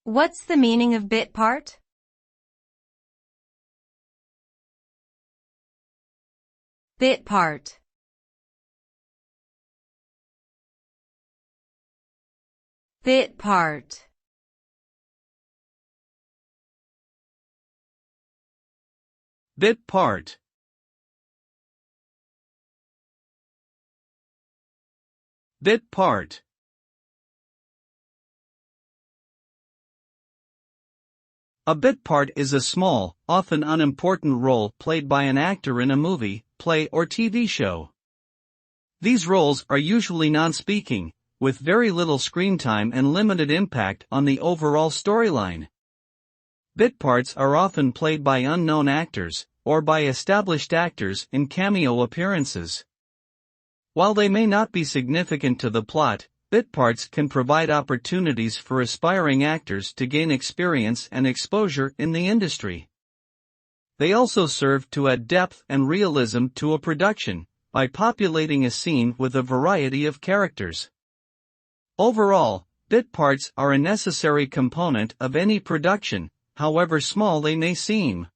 What's the meaning of bit part? Bit part. Bit part. Bit part. Bit part. A bit part is a small, often unimportant role played by an actor in a movie, play or TV show. These roles are usually non-speaking, with very little screen time and limited impact on the overall storyline. Bit parts are often played by unknown actors, or by established actors in cameo appearances. While they may not be significant to the plot, bit parts can provide opportunities for aspiring actors to gain experience and exposure in the industry. They also serve to add depth and realism to a production, by populating a scene with a variety of characters. Overall, bit parts are a necessary component of any production, however small they may seem.